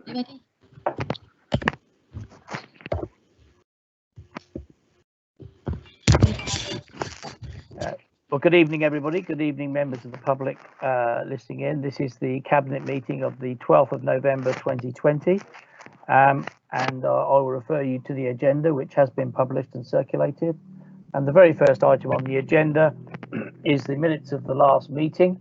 You ready? Well, good evening, everybody. Good evening, members of the public listening in. This is the Cabinet meeting of the 12th of November 2020. And I'll refer you to the agenda, which has been published and circulated. And the very first item on the agenda is the minutes of the last meeting.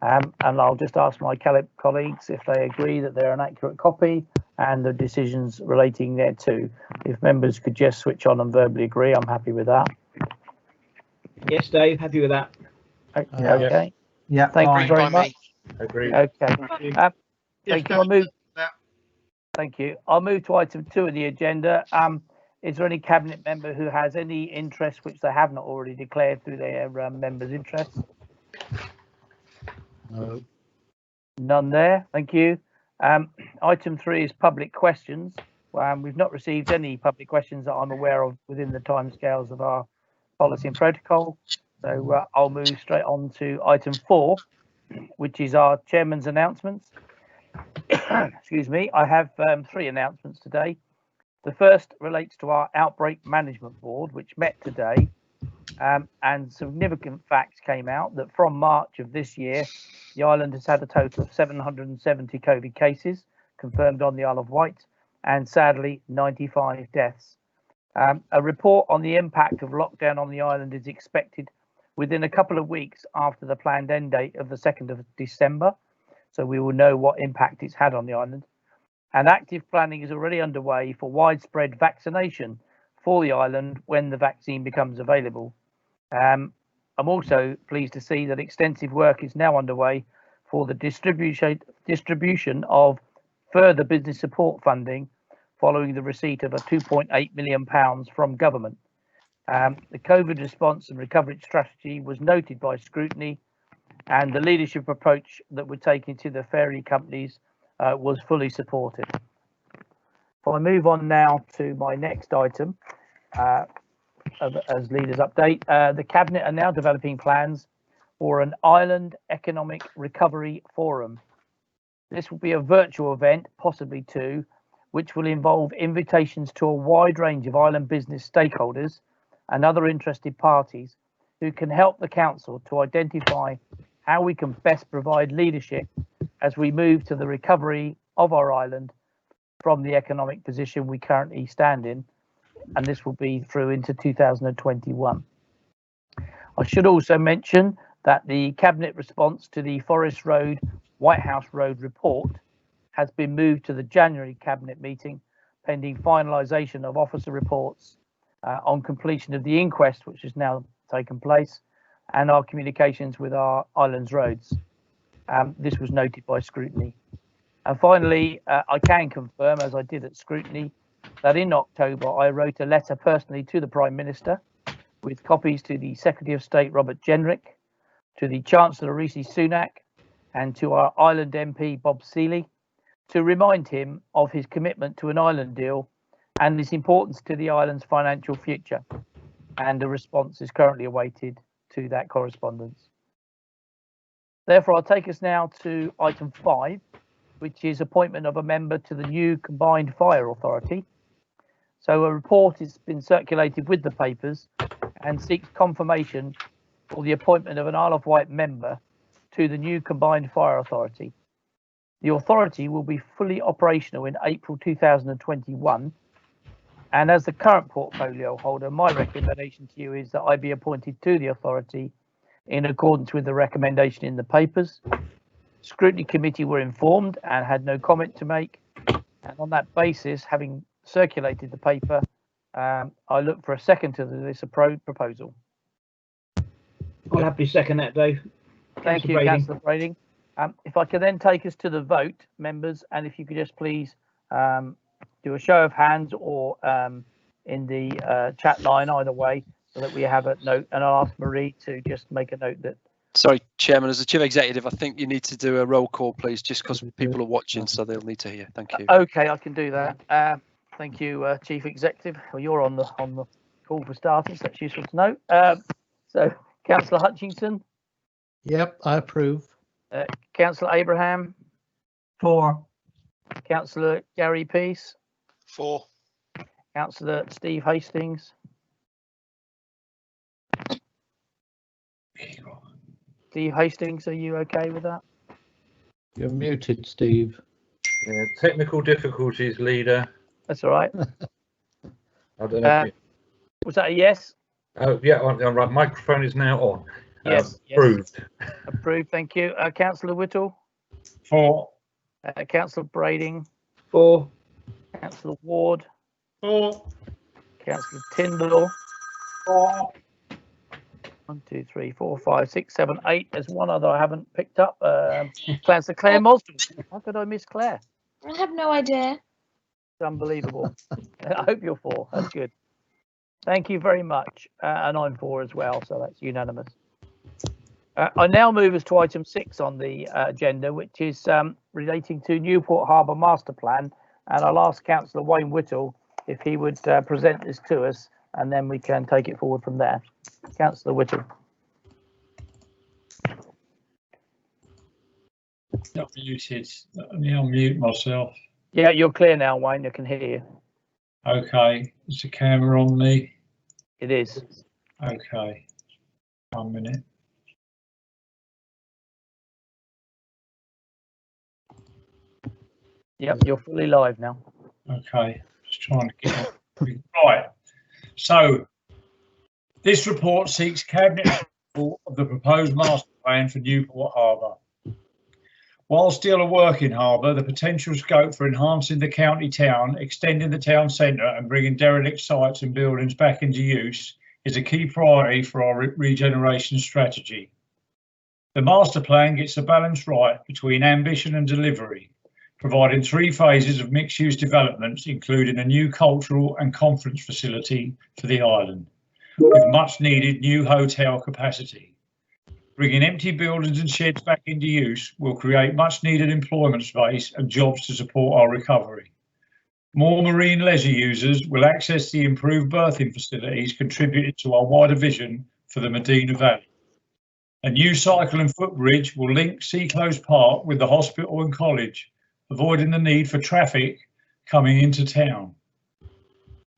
And I'll just ask my colleagues if they agree that they're an accurate copy and the decisions relating thereto. If members could just switch on and verbally agree, I'm happy with that. Yes, Dave, happy with that. Okay. Yeah. Thank you very much. Agreed. Okay. Thank you. Thank you. I'll move to item 2 of the agenda. Is there any cabinet member who has any interest which they have not already declared through their members' interest? No. None there. Thank you. Item 3 is public questions. We've not received any public questions that I'm aware of within the timescales of our policy and protocol. So I'll move straight on to item 4, which is our chairman's announcements. Excuse me. I have 3 announcements today. The first relates to our outbreak management board, which met today, and significant facts came out that from March of this year, the island has had a total of 770 COVID cases confirmed on the Isle of Wight, and sadly 95 deaths. A report on the impact of lockdown on the island is expected within a couple of weeks after the planned end date of the 2nd of December. So we will know what impact it's had on the island. And active planning is already underway for widespread vaccination for the island when the vaccine becomes available. I'm also pleased to see that extensive work is now underway for the distribution of further business support funding following the receipt of a £2.8 million from government. The COVID response and recovery strategy was noted by scrutiny, and the leadership approach that we're taking to the ferry companies was fully supported. If I move on now to my next item, as leaders update, the Cabinet are now developing plans for an Island Economic Recovery Forum. This will be a virtual event, possibly 2, which will involve invitations to a wide range of island business stakeholders and other interested parties who can help the council to identify how we can best provide leadership as we move to the recovery of our island from the economic position we currently stand in, and this will be through into 2021. I should also mention that the Cabinet response to the Forest Road, White House Road report has been moved to the January Cabinet meeting, pending finalisation of officer reports on completion of the inquest, which has now taken place, and our communications with our island's roads. This was noted by scrutiny. And finally, I can confirm, as I did at scrutiny, that in October I wrote a letter personally to the Prime Minister with copies to the Secretary of State Robert Jenrick, to the Chancellor Rishi Sunak, and to our Island MP Bob Seeley, to remind him of his commitment to an island deal and his importance to the island's financial future. And a response is currently awaited to that correspondence. Therefore, I'll take us now to item 5, which is appointment of a member to the new Combined Fire Authority. So a report has been circulated with the papers and seeks confirmation for the appointment of an Isle of Wight member to the new Combined Fire Authority. The authority will be fully operational in April 2021. And as the current portfolio holder, my recommendation to you is that I be appointed to the authority in accordance with the recommendation in the papers. Scrutiny committee were informed and had no comment to make. And on that basis, having circulated the paper, I look for a second to this proposal. I'll happily second that, Dave. Thank you, Councillor Brading. If I could then take us to the vote, members, and if you could just please do a show of hands or in the chat line, either way, so that we have a note. And I'll ask Marie to just make a note that. Sorry, Chairman, as the Chief Executive, I think you need to do a roll call, please, just because people are watching, so they'll need to hear. Thank you. Okay, I can do that. Thank you, Chief Executive. Well, you're on the call for starters. That's useful to know. So, Councillor Hutchinson. Yep, I approve. Councillor Abraham. 4. Councillor Gary Peace, 4. Councillor Steve Hastings, Steve Hastings, are you okay with that? You're muted, Steve. Yeah, technical difficulties, leader. That's all right. I don't know. Was that a yes? Yeah, I'm right. Microphone is now on. Yes. Approved. Approved, thank you. Councillor Whittle, 4. Councillor Brading, 4. Councillor Ward, 4. Councillor Tyndall. 4. 1, 2, 3, 4, 5, 6, 7, 8. There's one other I haven't picked up. Councillor Claire Mosdell. How could I miss Claire? I have no idea. It's unbelievable. I hope you're 4. That's good. Thank you very much. And I'm 4 as well, so that's unanimous. I now move us to item 6 on the agenda, which is relating to Newport Harbour Master Plan. And I'll ask Councillor Wayne Whittle if he would present this to us, and then we can take it forward from there. Councillor Whittle. Not muted. Let me unmute myself. Yeah, you're clear now, Wayne. I can hear you. Okay. Is the camera on me? It is. Okay. 1 minute. Yep, you're fully live now. Okay. Just trying to get right. So this report seeks cabinet approval of the proposed master plan for Newport Harbour. While still a work in Harbour, the potential scope for enhancing the county town, extending the town centre and bringing derelict sites and buildings back into use is a key priority for our regeneration strategy. The master plan gets a balance right between ambition and delivery, providing 3 phases of mixed-use developments, including a new cultural and conference facility for the island, with much-needed new hotel capacity. Bringing empty buildings and sheds back into use will create much-needed employment space and jobs to support our recovery. More marine leisure users will access the improved berthing facilities, contributing to our wider vision for the Medina Valley. A new cycle and footbridge will link Seaclose Park with the hospital and college, avoiding the need for traffic coming into town.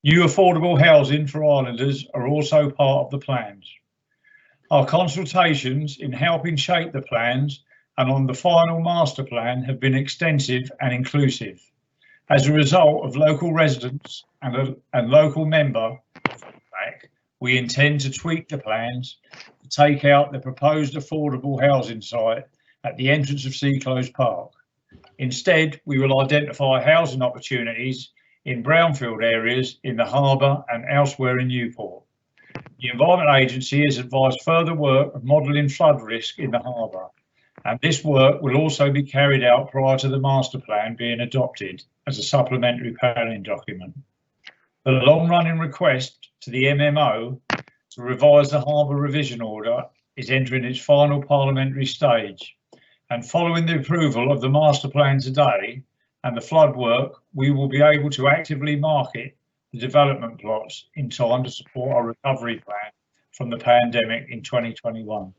New affordable housing for islanders are also part of the plans. Our consultations in helping shape the plans and on the final master plan have been extensive and inclusive. As a result of local residents and local member feedback, we intend to tweak the plans to take out the proposed affordable housing site at the entrance of Seaclose Park. Instead, we will identify housing opportunities in brownfield areas in the harbour and elsewhere in Newport. The Environment Agency has advised further work of modelling flood risk in the harbour, and this work will also be carried out prior to the master plan being adopted as a supplementary planning document. The long-running request to the MMO to revise the harbour revision order is entering its final parliamentary stage, and following the approval of the master plan today and the flood work, we will be able to actively market the development plots in time to support our recovery plan from the pandemic in 2021.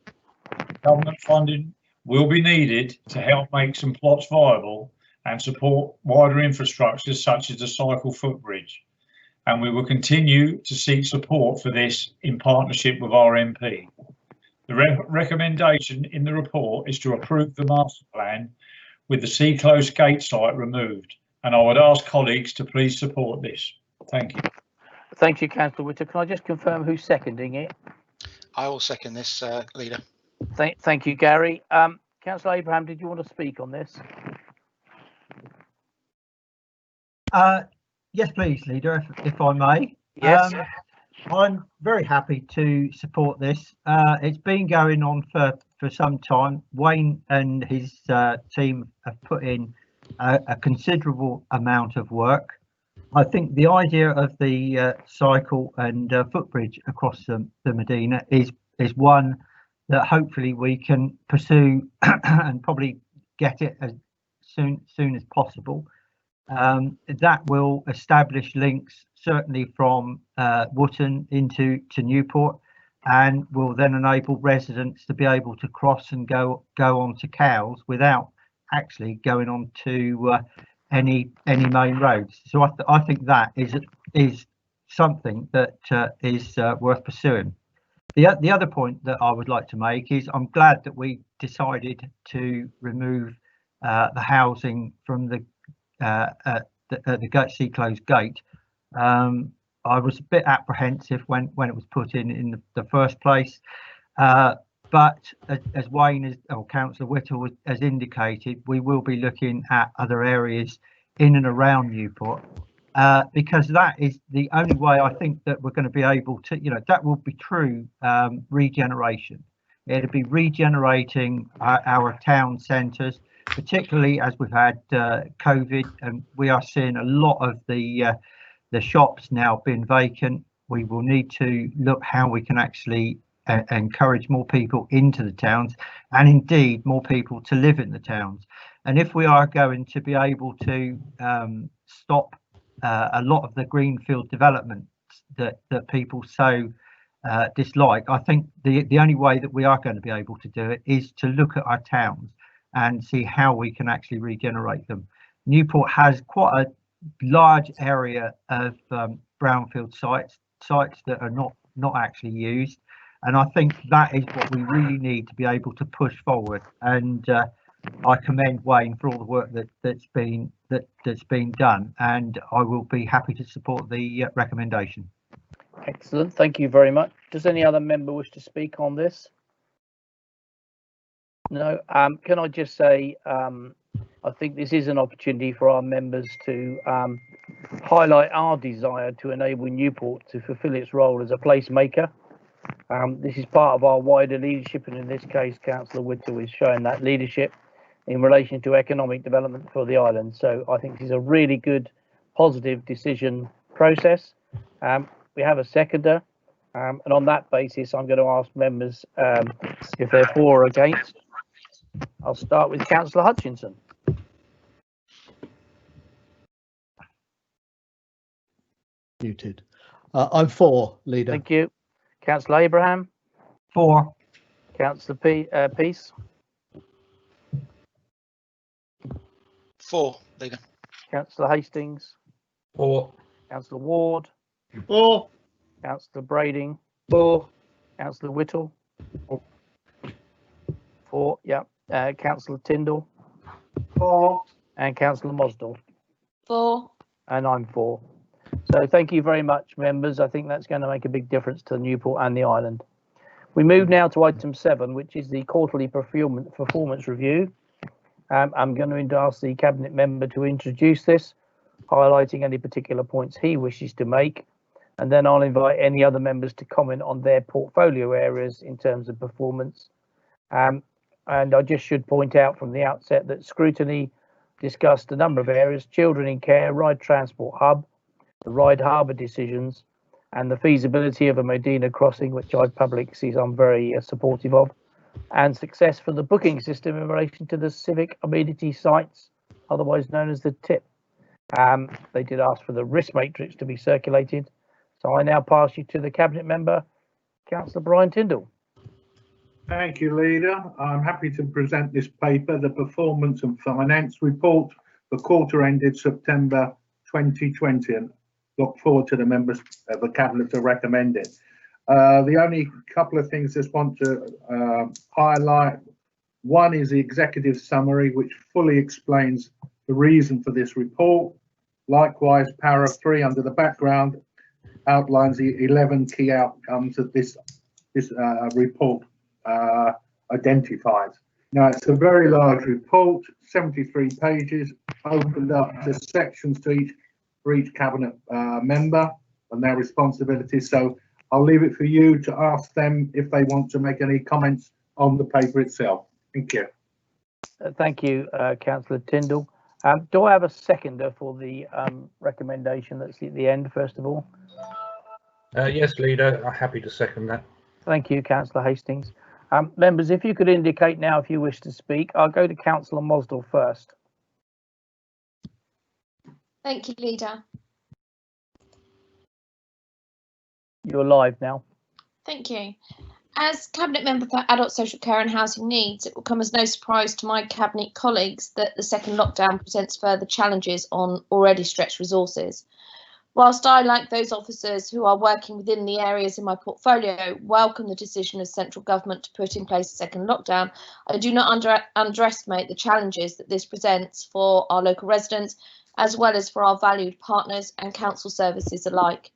Government funding will be needed to help make some plots viable and support wider infrastructure such as the cycle footbridge, and we will continue to seek support for this in partnership with our MP. The recommendation in the report is to approve the master plan with the Seaclose gate site removed, and I would ask colleagues to please support this. Thank you. Thank you, Councillor Whittle. Can I just confirm who's seconding it? I will second this, leader. Thank you, Gary. Councillor Abraham, did you want to speak on this? Yes, please, Leader, if I may. Yes. I'm very happy to support this. It's been going on for some time. Wayne and his team have put in a considerable amount of work. I think the idea of the cycle and footbridge across the Medina is one that hopefully we can pursue and probably get it as soon as possible. That will establish links certainly from Wootton into Newport, and will then enable residents to be able to cross and go on to Cowes without actually going on to any main roads. So I think that is something that is worth pursuing. The other point that I would like to make is I'm glad that we decided to remove the housing from the sea closed gate. I was a bit apprehensive when it was put in the first place, but as Wayne or Councillor Whittle has indicated, we will be looking at other areas in and around Newport, because that is the only way I think that we're going to be able to, that will be true regeneration. It'll be regenerating our town centres, particularly as we've had COVID, and we are seeing a lot of the shops now being vacant. We will need to look how we can actually encourage more people into the towns, and indeed more people to live in the towns. And if we are going to be able to stop a lot of the greenfield developments that people so dislike, I think the only way that we are going to be able to do it is to look at our towns and see how we can actually regenerate them. Newport has quite a large area of brownfield sites that are not actually used, and I think that is what we really need to be able to push forward. And I commend Wayne for all the work that's been done, and I will be happy to support the recommendation. Excellent, thank you very much. Does any other member wish to speak on this? No. Can I just say, I think this is an opportunity for our members to highlight our desire to enable Newport to fulfil its role as a placemaker. This is part of our wider leadership, and in this case, Councillor Whittle is showing that leadership in relation to economic development for the island. So I think this is a really good, positive decision process. We have a seconder, and on that basis, I'm going to ask members if they're for or against. I'll start with Councillor Hutchinson. Muted. I'm for, Leader. Thank you. Councillor Abraham. For. Councillor Peace. 4, Leader. Councillor Hastings. 4. Councillor Ward. 4. Councillor Brading. 4. Councillor Whittle. 4. Yeah. Councillor Tyndall. 4. And Councillor Mosdell. 4. And I'm 4. So thank you very much, members. I think that's going to make a big difference to Newport and the island. We move now to item 7, which is the quarterly performance review. I'm going to ask the cabinet member to introduce this, highlighting any particular points he wishes to make, and then I'll invite any other members to comment on their portfolio areas in terms of performance. And I just should point out from the outset that scrutiny discussed a number of areas: children in care, Ride Transport Hub, the Ride Harbour decisions, and the feasibility of a Modena crossing, which I publicly I'm very supportive of, and success for the booking system in relation to the civic amenity sites, otherwise known as the TIP. They did ask for the risk matrix to be circulated. So I now pass you to the cabinet member, Councillor Brian Tyndall. Thank you, Leader. I'm happy to present this paper, the Performance and Finance Report for quarter ended September 2020, and look forward to the members of the Cabinet to recommend it. The only couple of things I just want to highlight. One is the executive summary, which fully explains the reason for this report. Likewise, paragraph 3 under the background outlines the 11 key outcomes that this report identifies. Now, it's a very large report, 73 pages, opened up to sections for each cabinet member and their responsibilities. So I'll leave it for you to ask them if they want to make any comments on the paper itself. Thank you. Thank you, Councillor Tyndall. Do I have a seconder for the recommendation that's at the end, first of all? Yes, Leader, I'm happy to second that. Thank you, Councillor Hastings. Members, if you could indicate now if you wish to speak. I'll go to Councillor Mosdell first. Thank you, Leader. You're live now. Thank you. As Cabinet Member for Adult Social Care and Housing Needs, it will come as no surprise to my Cabinet colleagues that the second lockdown presents further challenges on already stretched resources. Whilst I, like those officers who are working within the areas in my portfolio, welcome the decision of central government to put in place a second lockdown, I do not underestimate the challenges that this presents for our local residents, as well as for our valued partners and council services alike.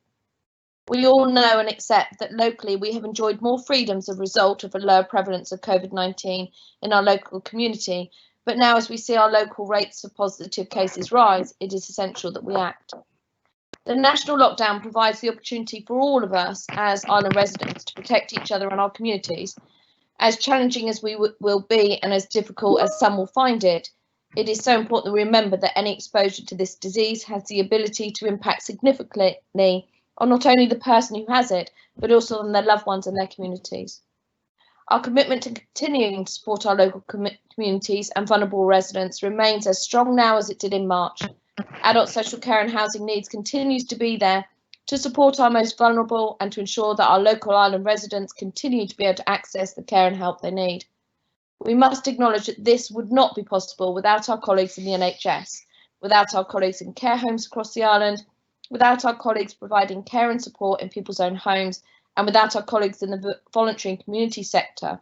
We all know and accept that locally we have enjoyed more freedoms as a result of a lower prevalence of COVID-19 in our local community, but now as we see our local rates of positive cases rise, it is essential that we act. The national lockdown provides the opportunity for all of us as island residents to protect each other and our communities. As challenging as we will be and as difficult as some will find it, it is so important that we remember that any exposure to this disease has the ability to impact significantly on not only the person who has it, but also on their loved ones and their communities. Our commitment to continuing to support our local communities and vulnerable residents remains as strong now as it did in March. Adult Social Care and Housing Needs continues to be there to support our most vulnerable and to ensure that our local island residents continue to be able to access the care and help they need. We must acknowledge that this would not be possible without our colleagues in the NHS, without our colleagues in care homes across the island, without our colleagues providing care and support in people's own homes, and without our colleagues in the voluntary and community sector.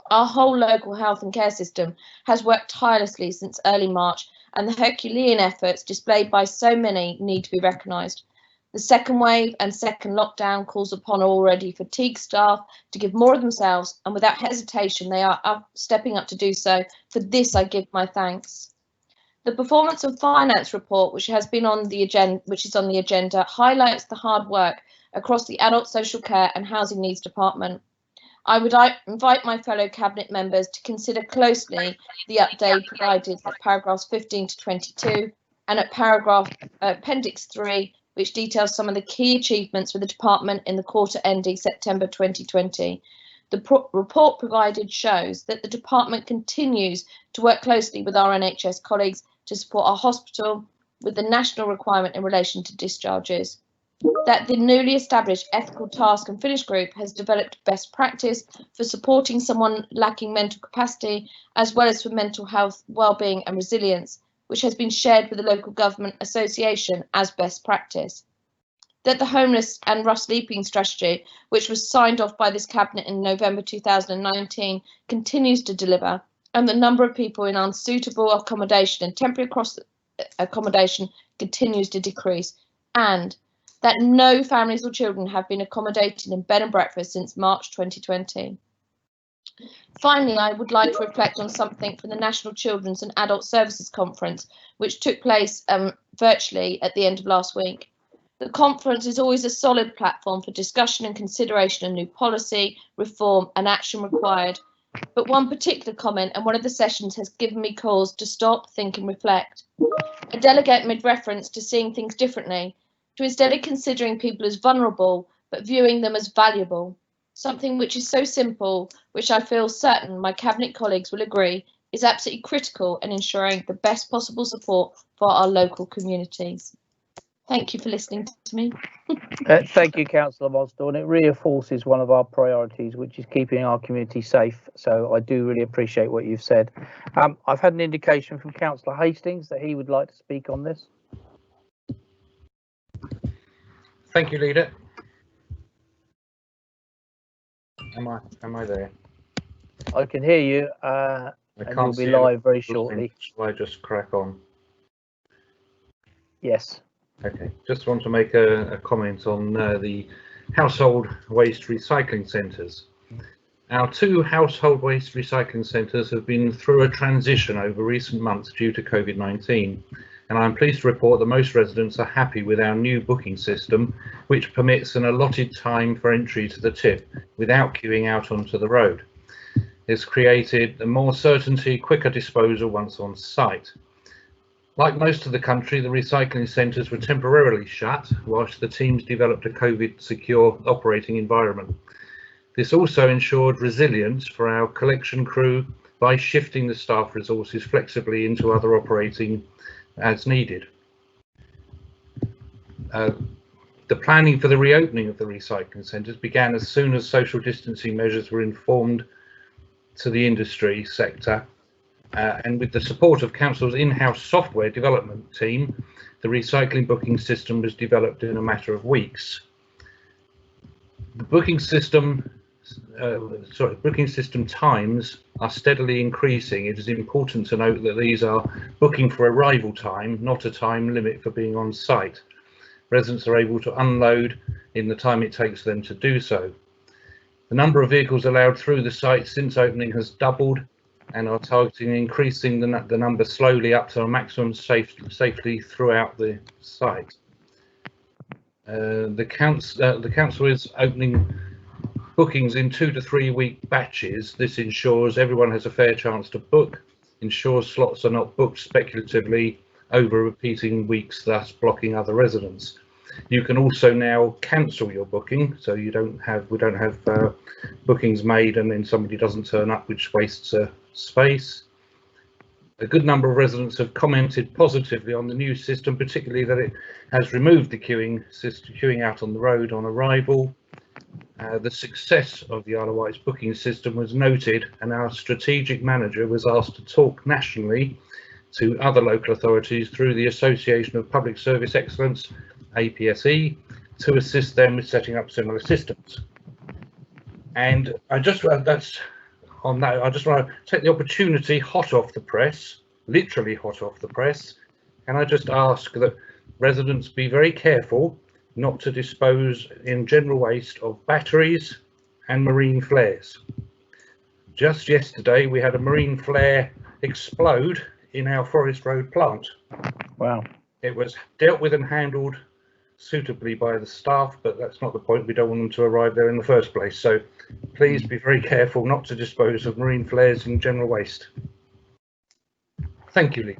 Our whole local health and care system has worked tirelessly since early March, and the Herculean efforts displayed by so many need to be recognised. The second wave and second lockdown calls upon already fatigued staff to give more of themselves, and without hesitation they are stepping up to do so. For this I give my thanks. The performance and finance report, which is on the agenda, highlights the hard work across the Adult Social Care and Housing Needs Department. I would invite my fellow Cabinet members to consider closely the update provided at paragraphs 15 to 22 and at Appendix 3, which details some of the key achievements for the department in the quarter ending September 2020. The report provided shows that the department continues to work closely with our NHS colleagues to support our hospital with the national requirement in relation to discharges. That the newly established Ethical Task and Finish Group has developed best practice for supporting someone lacking mental capacity, as well as for mental health, wellbeing and resilience, which has been shared with the Local Government Association as best practice. That the homeless and rough sleeping strategy, which was signed off by this Cabinet in November 2019, continues to deliver, and the number of people in unsuitable accommodation and temporary accommodation continues to decrease, and that no families or children have been accommodated in bed and breakfast since March 2020. Finally, I would like to reflect on something from the National Children's and Adult Services Conference, which took place virtually at the end of last week. The conference is always a solid platform for discussion and consideration of new policy, reform and action required. But one particular comment and one of the sessions has given me cause to stop, think and reflect. A delegate made reference to seeing things differently, to instead of considering people as vulnerable, but viewing them as valuable. Something which is so simple, which I feel certain my Cabinet colleagues will agree, is absolutely critical in ensuring the best possible support for our local communities. Thank you for listening to me. Thank you, Councillor Mosdorn. It reinforces one of our priorities, which is keeping our community safe. So I do really appreciate what you've said. I've had an indication from Councillor Hastings that he would like to speak on this. Thank you, Leader. Am I there? I can hear you, and you'll be live very shortly. Shall I just crack on? Yes. Okay, just want to make a comment on the household waste recycling centres. Our two household waste recycling centres have been through a transition over recent months due to COVID-19, and I'm pleased to report that most residents are happy with our new booking system, which permits an allotted time for entry to the tip without queuing out onto the road. It's created a more certainty, quicker disposal once on site. Like most of the country, the recycling centres were temporarily shut whilst the teams developed a COVID-secure operating environment. This also ensured resilience for our collection crew by shifting the staff resources flexibly into other operating as needed. The planning for the reopening of the recycling centres began as soon as social distancing measures were informed to the industry sector, and with the support of Council's in-house software development team, the recycling booking system was developed in a matter of weeks. The booking system times are steadily increasing. It is important to note that these are booking for arrival time, not a time limit for being on site. Residents are able to unload in the time it takes them to do so. The number of vehicles allowed through the site since opening has doubled, and are targeting increasing the number slowly up to a maximum safely throughout the site. The council is opening bookings in 2 to 3 week batches. This ensures everyone has a fair chance to book, ensures slots are not booked speculatively over repeating weeks, thus blocking other residents. You can also now cancel your booking, so we don't have bookings made and then somebody doesn't turn up, which wastes space. A good number of residents have commented positively on the new system, particularly that it has removed the queuing out on the road on arrival. The success of the Isle of Wight's booking system was noted, and our strategic manager was asked to talk nationally to other local authorities through the Association of Public Service Excellence, APSE, to assist them with setting up similar systems. And I just want to take the opportunity, hot off the press, literally hot off the press, and I just ask that residents be very careful not to dispose in general waste of batteries and marine flares. Just yesterday we had a marine flare explode in our Forest Road plant. Wow. It was dealt with and handled suitably by the staff, but that's not the point. We don't want them to arrive there in the first place. So please be very careful not to dispose of marine flares in general waste. Thank you, Lee.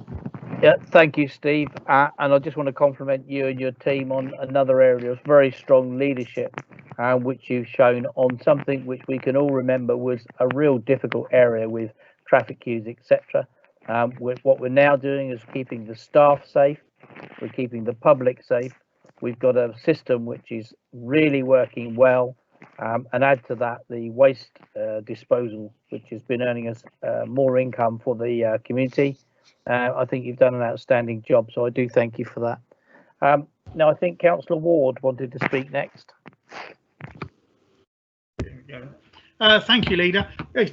Yeah, thank you, Steve. And I just want to compliment you and your team on another area of very strong leadership, which you've shown on something which we can all remember was a real difficult area with traffic queues, etc. What we're now doing is keeping the staff safe. We're keeping the public safe. We've got a system which is really working well, and add to that the waste disposal, which has been earning us more income for the community. I think you've done an outstanding job, so I do thank you for that. Now, I think Councillor Ward wanted to speak next. Thank you, Leader.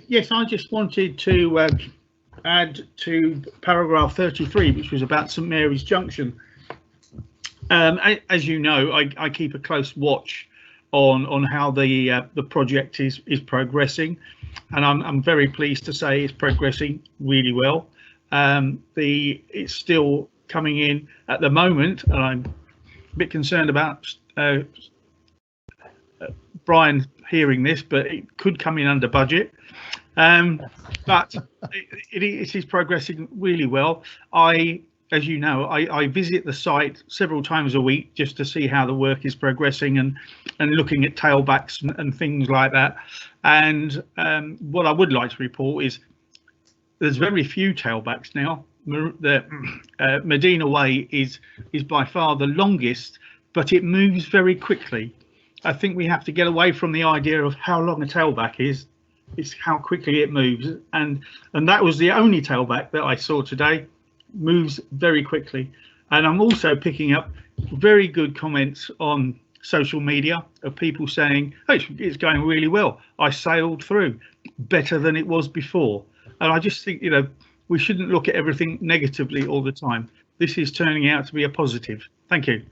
Yes, I just wanted to add to paragraph 33, which was about St Mary's Junction. As you know, I keep a close watch on how the project is progressing, and I'm very pleased to say it's progressing really well. It's still coming in at the moment, and I'm a bit concerned about Brian hearing this, but it could come in under budget. But it is progressing really well. As you know, I visit the site several times a week just to see how the work is progressing and looking at tailbacks and things like that. And what I would like to report is there's very few tailbacks now. Medina Way is by far the longest, but it moves very quickly. I think we have to get away from the idea of how long a tailback is. It's how quickly it moves, and that was the only tailback that I saw today. Moves very quickly. And I'm also picking up very good comments on social media of people saying, hey, it's going really well. I sailed through better than it was before. And I just think, we shouldn't look at everything negatively all the time. This is turning out to be a positive. Thank you.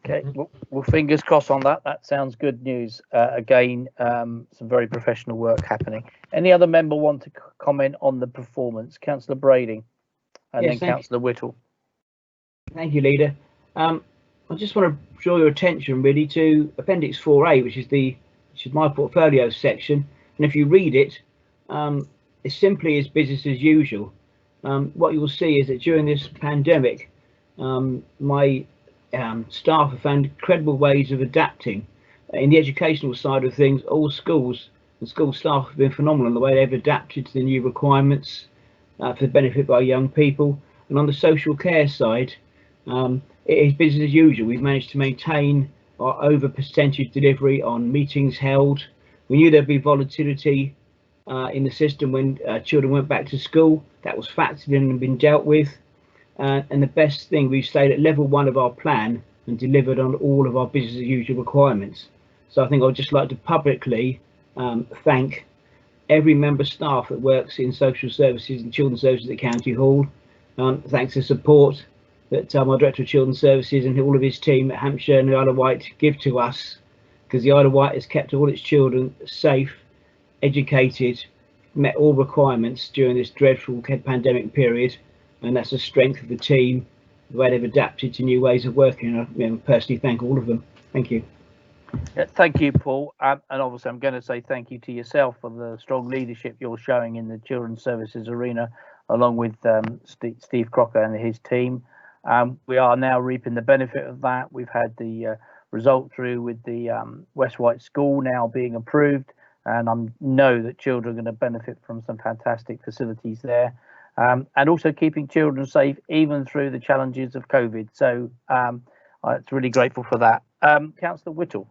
Okay, well, fingers crossed on that. That sounds good news. Again, some very professional work happening. Any other member want to comment on the performance? Councillor Brading, and yes, then Councillor Whittle. Thank you, Leader. I just want to draw your attention really to Appendix 4A, which is my portfolio section. And if you read it, it simply is business as usual. What you will see is that during this pandemic, my staff have found incredible ways of adapting. In the educational side of things, all schools and school staff have been phenomenal in the way they've adapted to the new requirements for the benefit of our young people. And on the social care side, it is business as usual. We've managed to maintain our over percentage delivery on meetings held. We knew there'd be volatility in the system when children went back to school. That was factored in and been dealt with. And the best thing, we've stayed at level 1 of our plan and delivered on all of our business as usual requirements. So I think I'd just like to publicly thank every member of staff that works in social services and children's services at County Hall. Thanks to support that my Director of Children's Services and all of his team at Hampshire and the Isle of Wight give to us, because the Isle of Wight has kept all its children safe, educated, met all requirements during this dreadful pandemic period, and that's the strength of the team, the way they've adapted to new ways of working. I personally thank all of them. Thank you. Yeah, thank you, Paul. And obviously, I'm going to say thank you to yourself for the strong leadership you're showing in the children's services arena, along with Steve Crocker and his team. We are now reaping the benefit of that. We've had the result through with the West Wight School now being approved, and I know that children are going to benefit from some fantastic facilities there, and also keeping children safe even through the challenges of COVID. So it's really grateful for that. Councillor Whittle.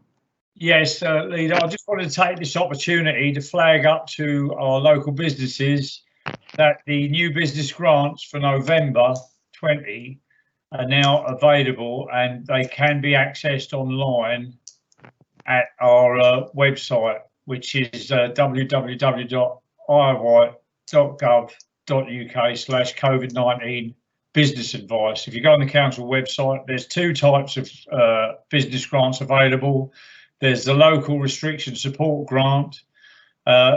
Yes, Leader, I just wanted to take this opportunity to flag up to our local businesses that the new business grants for November 20 are now available, and they can be accessed online at our website, which is www.iowhite.gov.uk/COVID-19 business advice. If you go on the council website, there's 2 types of business grants available. There's the local restriction support grant.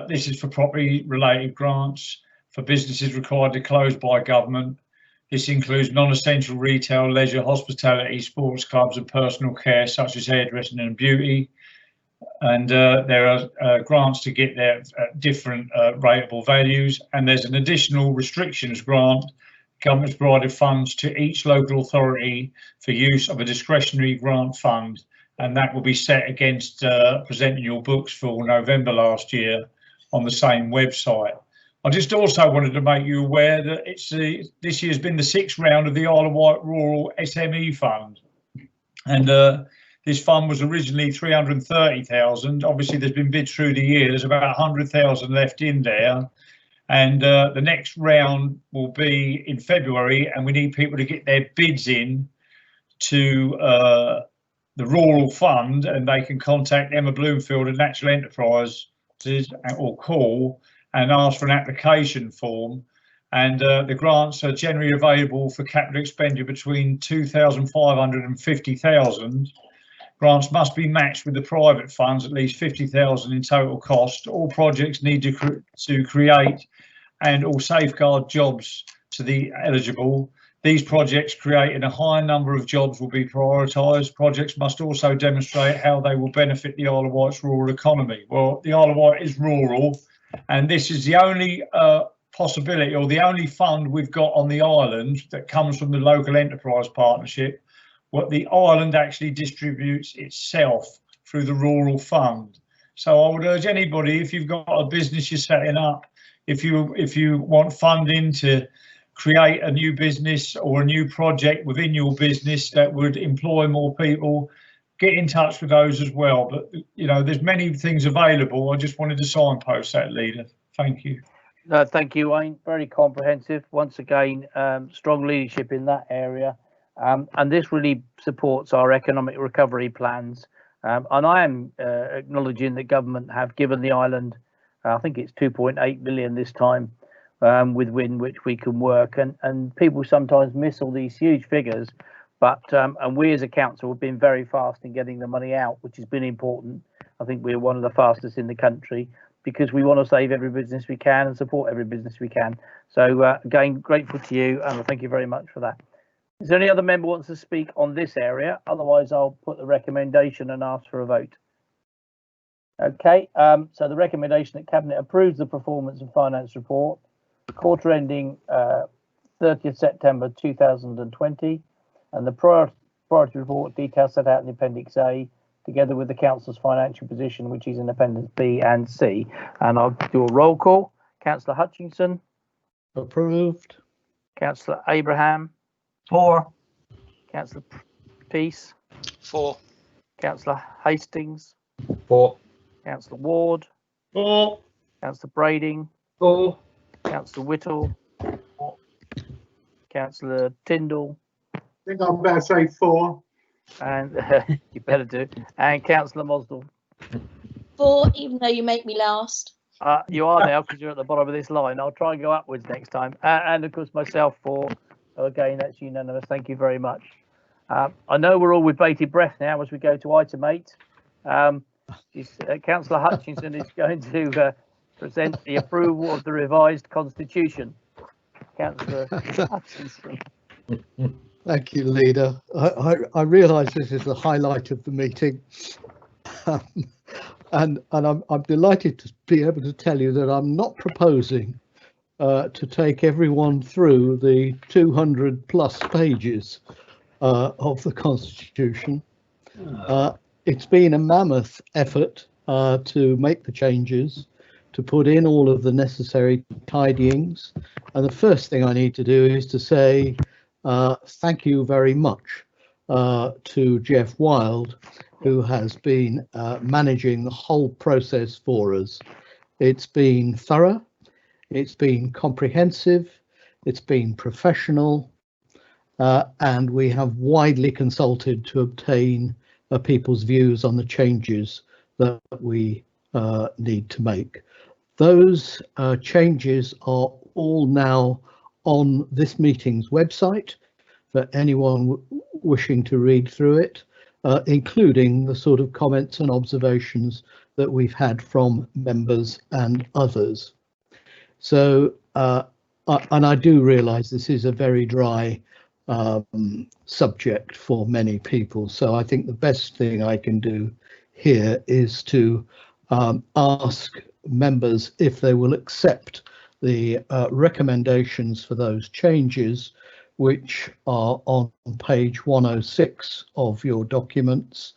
This is for property related grants for businesses required to close by government. This includes non-essential retail, leisure, hospitality, sports clubs and personal care such as hairdressing and beauty. And there are grants to get there at different rateable values. And there's an additional restrictions grant. Government's provided funds to each local authority for use of a discretionary grant fund. And that will be set against presenting your books for November last year on the same website. I just also wanted to make you aware that this year's been the 6th round of the Isle of Wight Rural SME Fund, and this fund was originally 330,000. Obviously, there's been bids through the year. There's about 100,000 left in there, and the next round will be in February, and we need people to get their bids in to the Rural Fund, and they can contact Emma Bloomfield at Natural Enterprises or call and ask for an application form. And the grants are generally available for capital expenditure between 2,500 and 50,000. Grants must be matched with the private funds, at least 50,000 in total cost. All projects need to create and or safeguard jobs to the eligible. These projects creating a high number of jobs will be prioritised. Projects must also demonstrate how they will benefit the Isle of Wight's rural economy. Well, the Isle of Wight is rural, and this is the only possibility or the only fund we've got on the island that comes from the local enterprise partnership. What the island actually distributes itself through the rural fund. So I would urge anybody, if you've got a business you're setting up, if you want funding to create a new business or a new project within your business that would employ more people, get in touch with those as well. But you know, there's many things available. I just wanted to signpost that, Leader. Thank you. No, thank you, Wayne. Very comprehensive. Once again, strong leadership in that area. And this really supports our economic recovery plans. And I am acknowledging that government have given the island, I think it's 2.8 million this time, with which we can work. And people sometimes miss all these huge figures. But and we as a council have been very fast in getting the money out, which has been important. I think we're one of the fastest in the country because we want to save every business we can and support every business we can. So again, grateful to you, and thank you very much for that. Is there any other member who wants to speak on this area? Otherwise, I'll put the recommendation and ask for a vote. Okay, so the recommendation that Cabinet approves the performance and finance report, quarter ending 30th September 2020, and the priority report details set out in Appendix A, together with the Council's financial position, which is in Appendix B and C. And I'll do a roll call. Councillor Hutchinson. Approved. Councillor Abraham. 4. Councillor Peace. 4. Councillor Hastings, 4, Councillor Ward, 4, Councillor Brading, 4, Councillor Whittle, Councillor Tyndall, I think I better say 4. and you better do, and Councillor Mosdell. 4, even though you make me last. You are now because you're at the bottom of this line. I'll try and go upwards next time. And of course, myself 4. Again, that's unanimous. Thank you very much. I know we're all with bated breath now as we go to item 8. Councillor Hutchinson is going to present the approval of the revised constitution. Councillor Hutchinson. Thank you, Leader. I realise this is the highlight of the meeting. And I'm delighted to be able to tell you that I'm not proposing to take everyone through the 200 plus pages of the Constitution. It's been a mammoth effort to make the changes, to put in all of the necessary tidyings. And the first thing I need to do is to say thank you very much to Jeff Wild, who has been managing the whole process for us. It's been thorough, it's been comprehensive, it's been professional, and we have widely consulted to obtain people's views on the changes that we need to make. Those changes are all now on this meeting's website for anyone wishing to read through it, including the sort of comments and observations that we've had from members and others. So, and I do realise this is a very dry subject for many people. So I think the best thing I can do here is to ask members if they will accept the recommendations for those changes, which are on page 106 of your documents.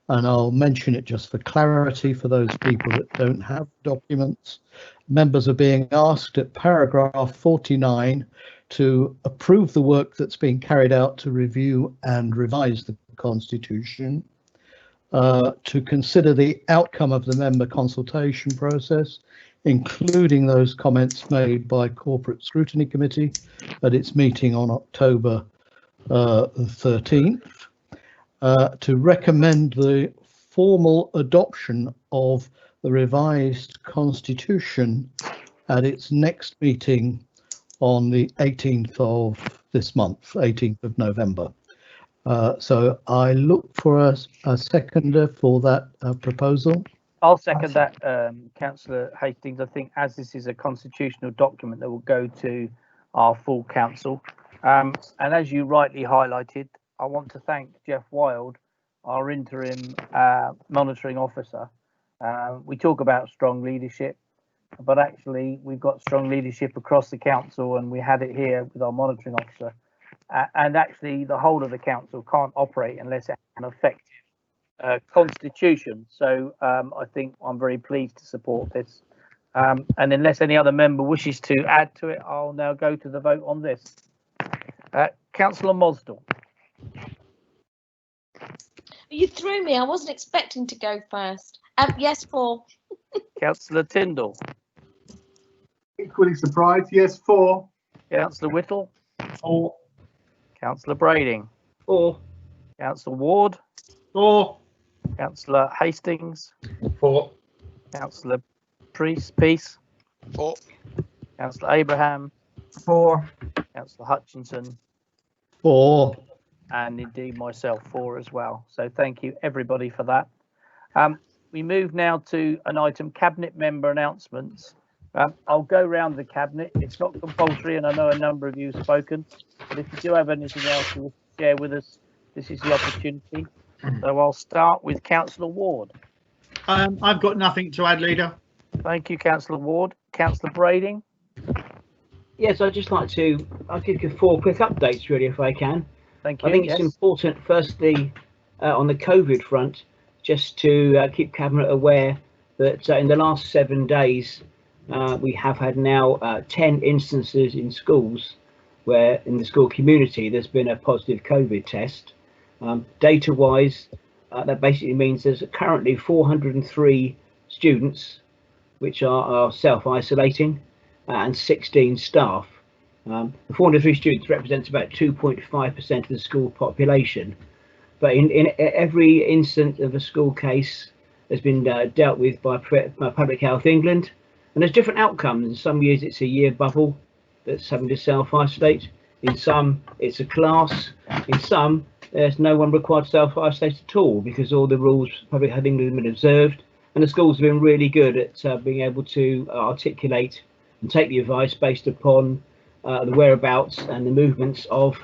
And I'll mention it just for clarity for those people that don't have documents. Members are being asked at paragraph 49 to approve the work that's being carried out to review and revise the Constitution, to consider the outcome of the member consultation process, including those comments made by Corporate Scrutiny Committee at its meeting on October 13th, to recommend the formal adoption of the revised Constitution at its next meeting on the 18th of this month, 18th of November. So I look for a seconder for that proposal. I'll second that, Councillor Hastings. I think as this is a constitutional document that will go to our full council, and as you rightly highlighted, I want to thank Jeff Wild, our interim monitoring officer. We talk about strong leadership, but actually we've got strong leadership across the council, and we had it here with our monitoring officer. And actually the whole of the council can't operate unless it has an effective constitution. So I think I'm very pleased to support this. And unless any other member wishes to add to it, I'll now go to the vote on this. Councillor Mosdell. You threw me. I wasn't expecting to go first. Yes, 4. Councillor Tyndall. Equally surprised, yes, 4. Councillor Whittle. 4. Councillor Brading. 4. Councillor Ward. 4. Councillor Hastings. 4. Councillor Peace. 4. Councillor Abraham. 4. Councillor Hutchinson. 4. And indeed myself 4 as well. So thank you everybody for that. We move now to an item, cabinet member announcements. I'll go round the cabinet. It's not compulsory, and I know a number of you have spoken, but if you do have anything else you wish to share with us, this is the opportunity. So I'll start with Councillor Ward. I've got nothing to add, Leader. Thank you, Councillor Ward. Councillor Brading. Yes, I'd just like to, I'll give you 4 quick updates really if I can. Thank you. I think it's important firstly on the COVID front just to keep Cabinet aware that in the last 7 days we have had now 10 instances in schools where in the school community there's been a positive COVID test. Data wise, that basically means there's currently 403 students which are self-isolating, and 16 staff. The 403 students represents about 2.5% of the school population. But in every instance of a school case has been dealt with by Public Health England, and there's different outcomes. In some years it's a year bubble that's having to self-isolate. In some it's a class. In some there's no one required to self-isolate at all because all the rules Public Health England have been observed, and the schools have been really good at being able to articulate and take the advice based upon the whereabouts and the movements of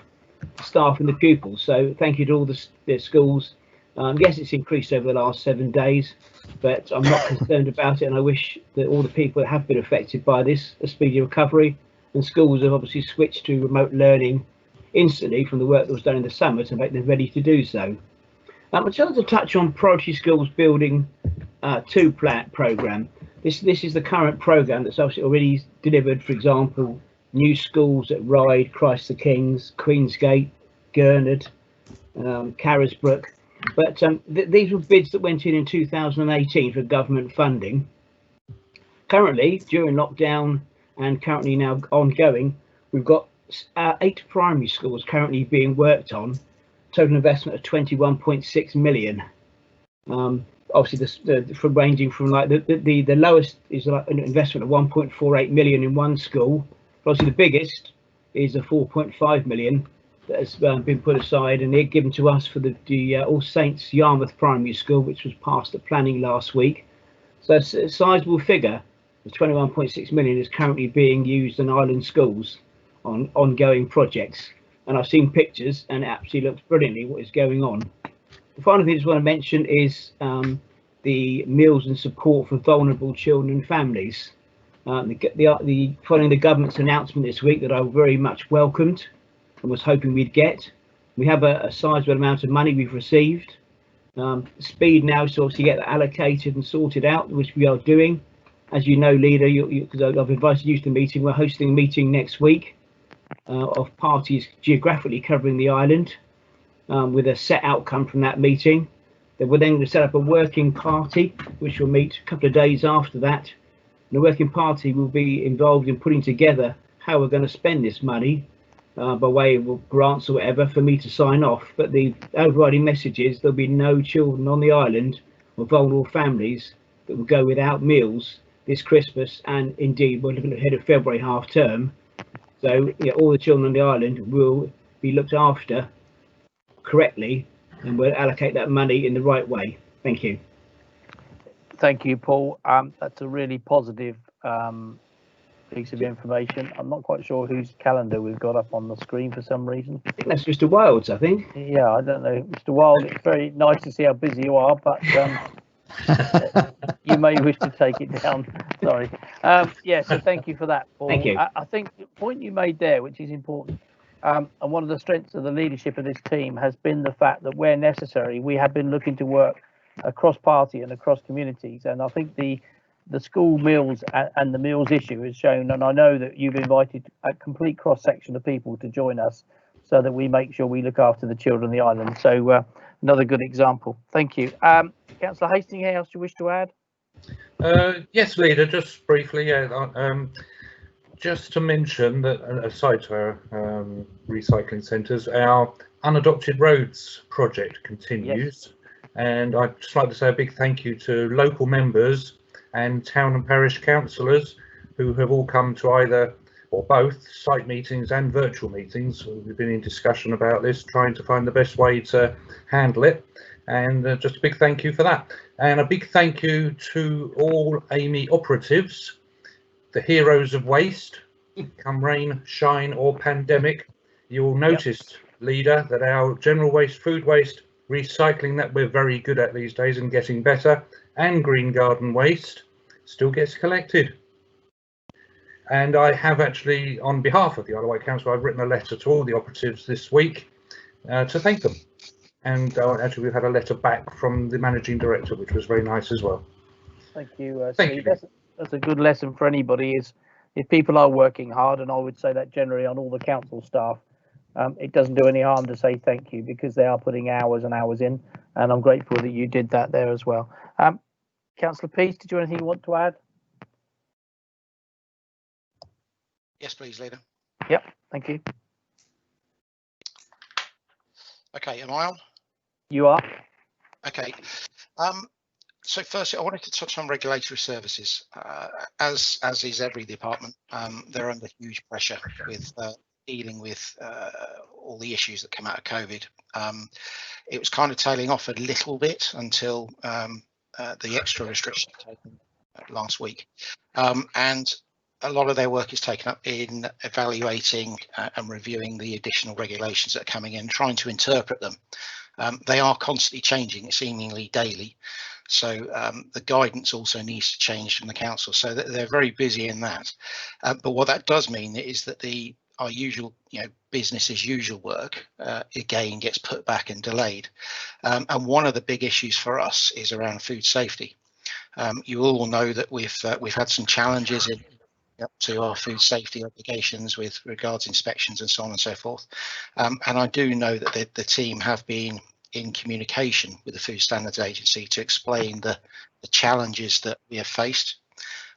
staff and the pupils. So thank you to all the schools. Yes, it's increased over the last 7 days, but I'm not concerned about it, and I wish that all the people that have been affected by this a speedy recovery. And schools have obviously switched to remote learning instantly from the work that was done in the summer to make them ready to do so. I just wanted to touch on Priority Schools Building 2 programme. This is the current programme that's obviously already delivered, for example, new schools at Ryde, Christ the Kings, Queensgate, Gurnard, Carisbrooke. But these were bids that went in 2018 for government funding. Currently, during lockdown and currently now ongoing, we've got 8 primary schools currently being worked on, total investment of 21.6 million. Obviously, from ranging from like the lowest is like an investment of 1.48 million in one school. Obviously, the biggest is a 4.5 million that has been put aside and they're given to us for the All Saints Yarmouth Primary School, which was passed at planning last week. So it's a sizable figure. The 21.6 million is currently being used in island schools on ongoing projects. And I've seen pictures and it absolutely looks brilliantly what is going on. The final thing I just want to mention is the meals and support for vulnerable children and families. Following the government's announcement this week that I very much welcomed and was hoping we'd get. We have a sizable amount of money we've received. Speed now is to obviously get that allocated and sorted out, which we are doing. As you know, Leader, because I've invited you to the meeting, we're hosting a meeting next week of parties geographically covering the island with a set outcome from that meeting. Then we're then going to set up a working party, which will meet a couple of days after that. And the working party will be involved in putting together how we're going to spend this money by way of grants or whatever for me to sign off. But the overriding message is there'll be no children on the island or vulnerable families that will go without meals this Christmas, and indeed we're looking ahead of February half term. So all the children on the island will be looked after correctly and we'll allocate that money in the right way. Thank you. Thank you, Paul. That's a really positive piece of information. I'm not quite sure whose calendar we've got up on the screen for some reason. I think that's Mr. Wilde's, I think. Yeah, I don't know. Mr. Wilde, it's very nice to see how busy you are, but you may wish to take it down. Sorry. Yeah, so thank you for that, Paul. Thank you. I think the point you made there, which is important, and one of the strengths of the leadership of this team has been the fact that where necessary, we have been looking to work across party and across communities. And I think the school meals and the meals issue is shown, and I know that you've invited a complete cross section of people to join us so that we make sure we look after the children of the island. So another good example. Thank you. Councillor Hastings, anything else you wish to add? Yes, Leader, just briefly, just to mention that aside to our recycling centres, our unadopted roads project continues. Yes. And I'd just like to say a big thank you to local members and town and parish councillors who have all come to either or both site meetings and virtual meetings. We've been in discussion about this, trying to find the best way to handle it. And just a big thank you for that. And a big thank you to all Amy operatives, the heroes of waste, come rain, shine or pandemic. You'll notice, Leader, that our general waste, food waste, recycling that we're very good at these days and getting better, and green garden waste still gets collected. And I have actually, on behalf of the Isle of Wight Council, I've written a letter to all the operatives this week to thank them. And actually we've had a letter back from the managing director, which was very nice as well. Thank you. Thank you. That's a good lesson for anybody, is if people are working hard, and I would say that generally on all the council staff, it doesn't do any harm to say thank you, because they are putting hours and hours in, and I'm grateful that you did that there as well. Councillor Peace, did you have anything you want to add? Yes, please, Leader. Yep, thank you. Okay, am I on? You are. Okay. So firstly, I wanted to touch on regulatory services. As is every department, they're under huge pressure with dealing with all the issues that come out of COVID. It was kind of tailing off a little bit until the extra restrictions taken last week, and a lot of their work is taken up in evaluating and reviewing the additional regulations that are coming in, trying to interpret them. They are constantly changing, seemingly daily. So the guidance also needs to change from the council. So they're very busy in that. But what that does mean is that our usual, business as usual work again gets put back and delayed. And one of the big issues for us is around food safety. You all know that we've had some challenges up to our food safety obligations with regards inspections and so on and so forth. And I do know that the team have been in communication with the Food Standards Agency to explain the challenges that we have faced.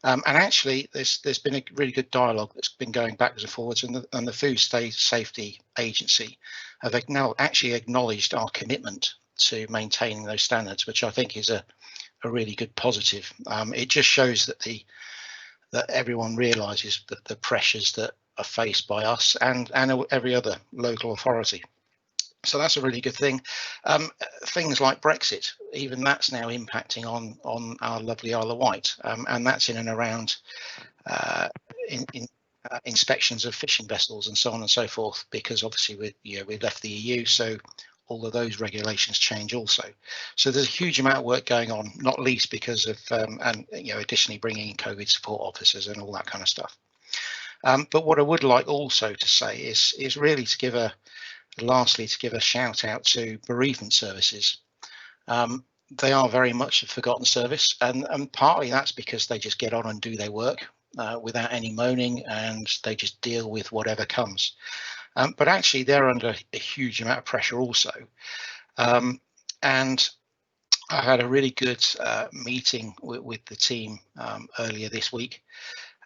And actually, there's been a really good dialogue that's been going backwards and forwards, and the Food Safety Agency have actually acknowledged our commitment to maintaining those standards, which I think is a really good positive. It just shows that that everyone realises that the pressures that are faced by us and every other local authority. So that's a really good thing. Things like Brexit, even that's now impacting on our lovely Isle of Wight, and that's in and around inspections of fishing vessels and so on and so forth, because obviously we've left the EU, so all of those regulations change also. So there's a huge amount of work going on, not least because of additionally bringing in COVID support officers and all that kind of stuff. But what I would like also to say is really to give a shout out to bereavement services. They are very much a forgotten service, and partly that's because they just get on and do their work without any moaning, and they just deal with whatever comes. But actually they're under a huge amount of pressure also. And I had a really good meeting with the team earlier this week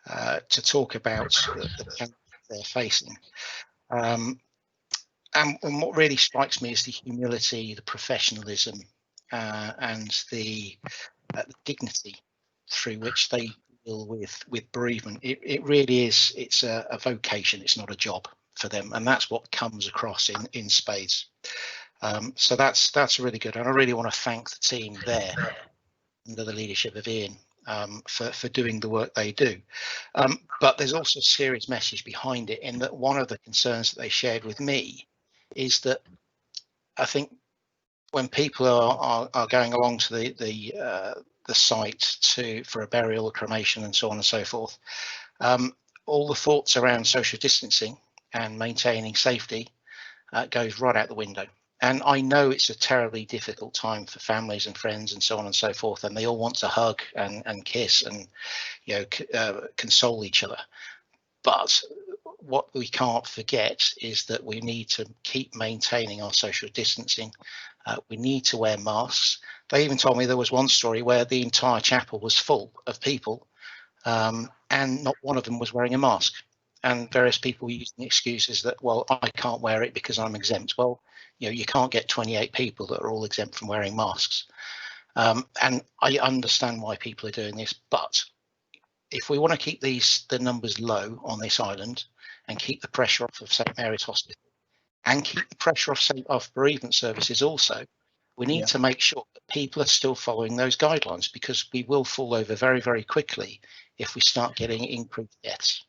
to talk about the challenges they're facing. And what really strikes me is the humility, the professionalism, and the dignity through which they deal with bereavement. It really is. It's a vocation. It's not a job for them, and that's what comes across in spades. So that's really good, and I really want to thank the team there under the leadership of Ian for doing the work they do. But there's also a serious message behind it, in that one of the concerns that they shared with me is that I think when people are going along to the site for a burial or cremation and so on and so forth, all the thoughts around social distancing and maintaining safety goes right out the window. And I know it's a terribly difficult time for families and friends and so on and so forth, and they all want to hug and kiss and console each other. But what we can't forget is that we need to keep maintaining our social distancing. We need to wear masks. They even told me there was one story where the entire chapel was full of people, and not one of them was wearing a mask. And various people using excuses that, well, I can't wear it because I'm exempt. Well, you can't get 28 people that are all exempt from wearing masks. And I understand why people are doing this, but if we want to keep the numbers low on this island and keep the pressure off of St Mary's Hospital and keep the pressure off bereavement services also, we need to make sure that people are still following those guidelines, because we will fall over very, very quickly if we start getting increased deaths.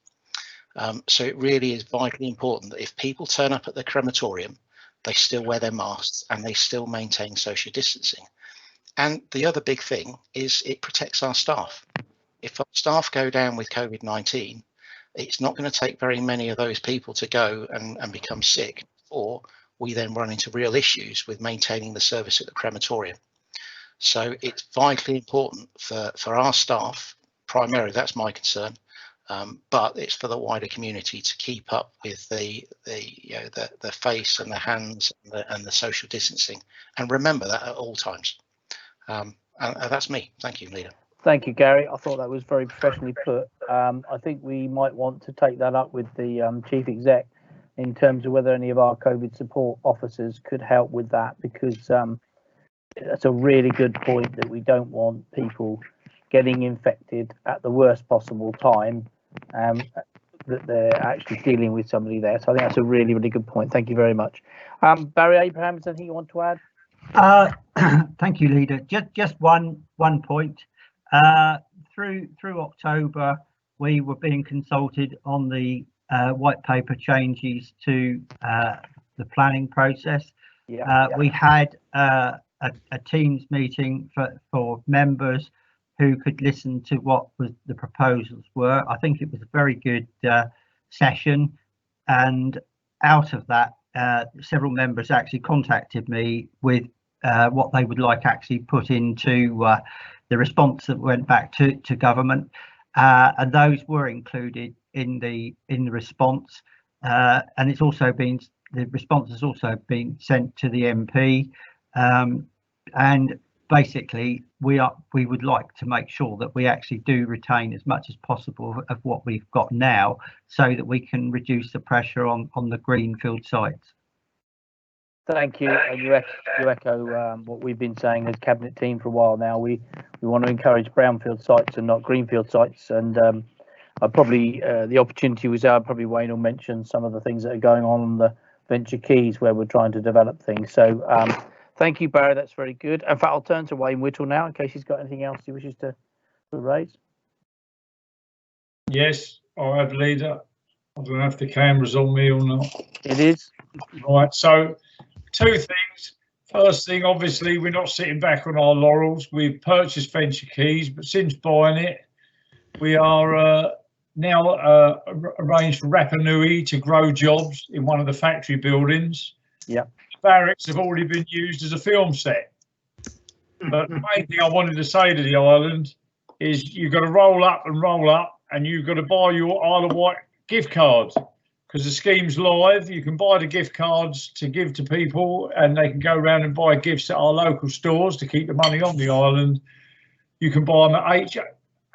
So it really is vitally important that if people turn up at the crematorium, they still wear their masks and they still maintain social distancing. And the other big thing is it protects our staff. If our staff go down with COVID-19, it's not going to take very many of those people to go and become sick, or we then run into real issues with maintaining the service at the crematorium. So it's vitally important for our staff, primarily, that's my concern, but it's for the wider community to keep up with the face and the hands and the social distancing, and remember that at all times. And that's me. Thank you, Leader. Thank you, Gary. I thought that was very professionally put. I think we might want to take that up with the Chief Exec in terms of whether any of our COVID support officers could help with that, because that's a really good point, that we don't want people getting infected at the worst possible time, that they're actually dealing with somebody there. So I think that's a really, really good point. Thank you very much. Barry Abraham, is there anything you want to add? Thank you, Leader. Just one point. Through October, we were being consulted on the white paper changes to the planning process. We had a Teams meeting for members who could listen to what the proposals were. I think it was a very good session, and out of that, several members actually contacted me with what they would like actually put into the response that went back to government, and those were included in the response, and it's also been, the response has also been sent to the MP, and basically we would like to make sure that we actually do retain as much as possible of what we've got now, so that we can reduce the pressure on the greenfield sites. Thank you. And you echo what we've been saying as cabinet team for a while now. We want to encourage brownfield sites and not greenfield sites. And the opportunity was there. Probably Wayne will mention some of the things that are going on the Venture Keys, where we're trying to develop things. So thank you, Barry. That's very good. In fact, I'll turn to Wayne Whittle now in case he's got anything else he wishes to raise. Yes, I have, Leader. I don't know if the camera's on me or not. It is. Right, so two things. First thing, obviously, we're not sitting back on our laurels. We've purchased Venture Keys, but since buying it, we are now arranged for Rapa Nui to grow jobs in one of the factory buildings. Yeah. Barracks have already been used as a film set. But the main thing I wanted to say to the island is you've got to roll up, and you've got to buy your Isle of Wight gift cards, because the scheme's live. You can buy the gift cards to give to people, and they can go around and buy gifts at our local stores to keep the money on the island. You can buy them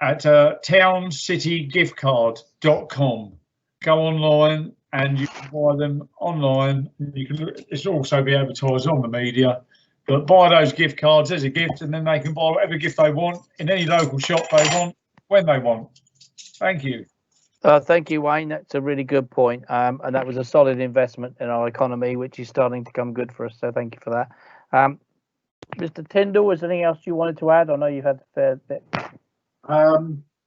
at towncitygiftcard.com. Go online and you can buy them online. You can, it's also be advertised on the media, but buy those gift cards as a gift, and then they can buy whatever gift they want in any local shop they want when they want. Thank you. Thank you, Wayne. That's a really good point. And that was a solid investment in our economy, which is starting to come good for us. So thank you for that. Mr. Tyndall, was there anything else you wanted to add? I know you've had a fair bit.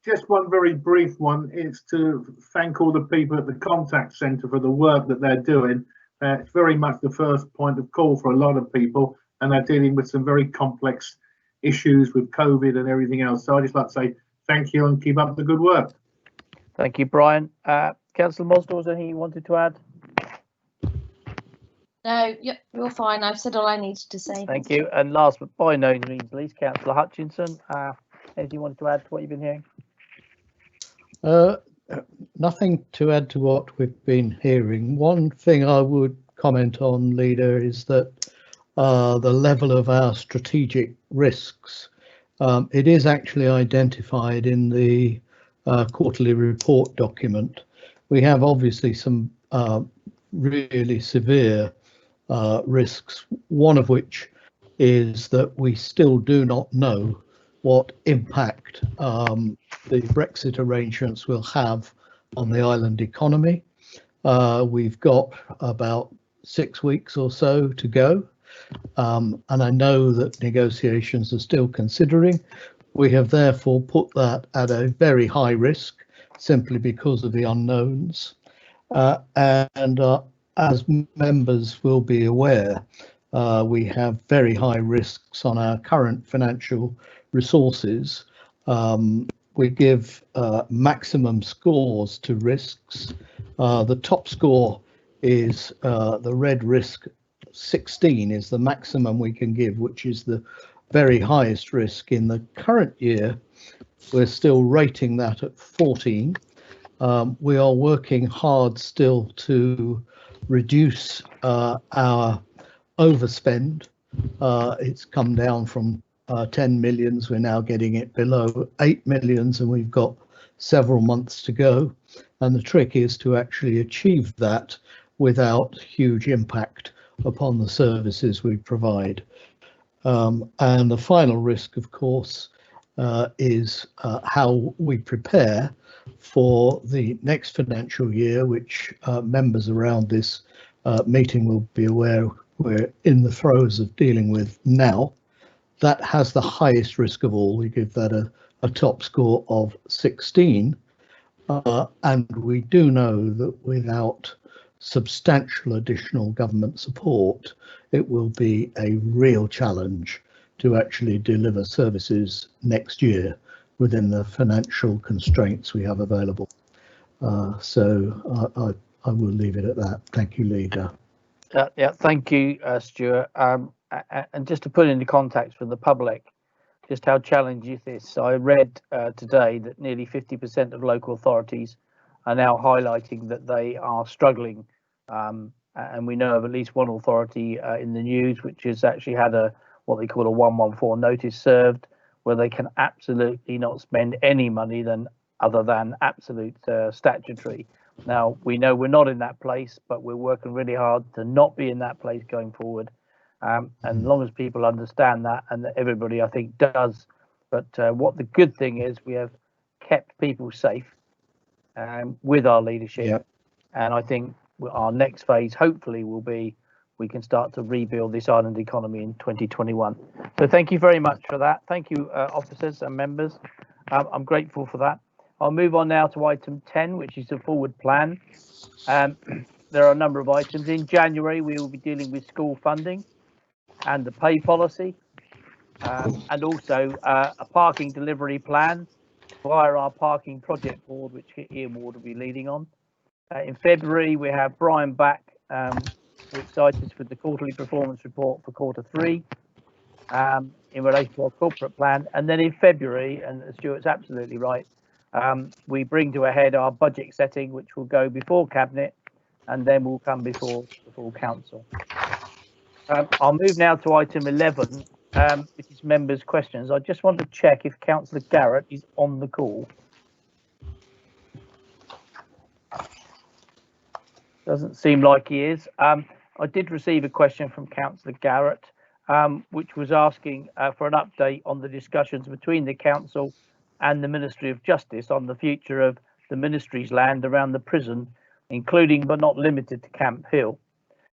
Just one very brief one is to thank all the people at the contact centre for the work that they're doing. It's very much the first point of call for a lot of people, and they're dealing with some very complex issues with COVID and everything else. So I just like to say thank you and keep up the good work. Thank you, Brian. Councillor Mosdell, was there anything you wanted to add? No, you're fine. I've said all I needed to say. Thank you. And last but by no means least, Councillor Hutchinson, anything you wanted to add to what you've been hearing? Nothing to add to what we've been hearing. One thing I would comment on, Leader, is that the level of our strategic risks, it is actually identified in the quarterly report document. We have obviously some really severe risks, one of which is that we still do not know what impact the Brexit arrangements will have on the island economy. We've got about 6 weeks or so to go, and I know that negotiations are still considering. We have therefore put that at a very high risk simply because of the unknowns. And as members will be aware, we have very high risks on our current financial resources. We give maximum scores to risks. The top score is the red risk 16 is the maximum we can give, which is the very highest risk. In the current year, we're still rating that at 14, We are working hard still to reduce our overspend. It's come down from 10 millions. We're now getting it below 8 millions, and we've got several months to go. And the trick is to actually achieve that without huge impact upon the services we provide. And the final risk, of course, is how we prepare for the next financial year, which members around this meeting will be aware we're in the throes of dealing with now. That has the highest risk of all. We give that a top score of 16. And we do know that without substantial additional government support, it will be a real challenge to actually deliver services next year within the financial constraints we have available. So I will leave it at that. Thank you, Leader. Yeah, thank you, Stuart. And just to put into context for the public, just how challenging it is. So I read today that nearly 50% of local authorities are now highlighting that they are struggling. And we know of at least one authority in the news which has actually had what they call a 114 notice served, where they can absolutely not spend any money other than absolute statutory. Now, we know we're not in that place, but we're working really hard to not be in that place going forward. And as long as people understand that, and that everybody, I think, does. But what the good thing is, we have kept people safe with our leadership. Yep. And I think our next phase, hopefully, will be we can start to rebuild this island economy in 2021. So thank you very much for that. Thank you, officers and members. I'm grateful for that. I'll move on now to item 10, which is the forward plan. There are a number of items. In January, we will be dealing with school funding and the pay policy, and also a parking delivery plan via our parking project board, which Ian Ward will be leading on. In February, we have Brian back, who excites us with the quarterly performance report for Q3 in relation to our corporate plan. And then in February, and Stuart's absolutely right, we bring to a head our budget setting, which will go before Cabinet and then will come before the full Council. I'll move now to item 11, which is members' questions. I just want to check if Councillor Garrett is on the call. Doesn't seem like he is. I did receive a question from Councillor Garrett, which was asking for an update on the discussions between the Council and the Ministry of Justice on the future of the Ministry's land around the prison, including but not limited to Camp Hill.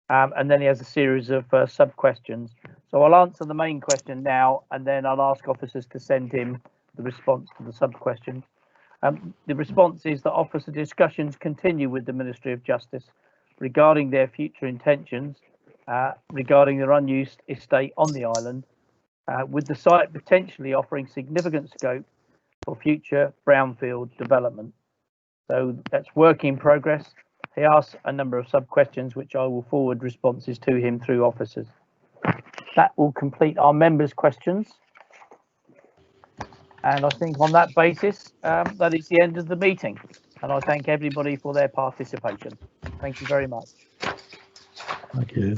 And then he has a series of sub-questions. So I'll answer the main question now, and then I'll ask officers to send him the response to the sub-question. The response is that officer discussions continue with the Ministry of Justice regarding their future intentions, regarding their unused estate on the island, with the site potentially offering significant scope for future brownfield development. So that's work in progress. He asked a number of sub-questions, which I will forward responses to him through officers. That will complete our members' questions. And I think on that basis, that is the end of the meeting. And I thank everybody for their participation. Thank you very much. Thank you.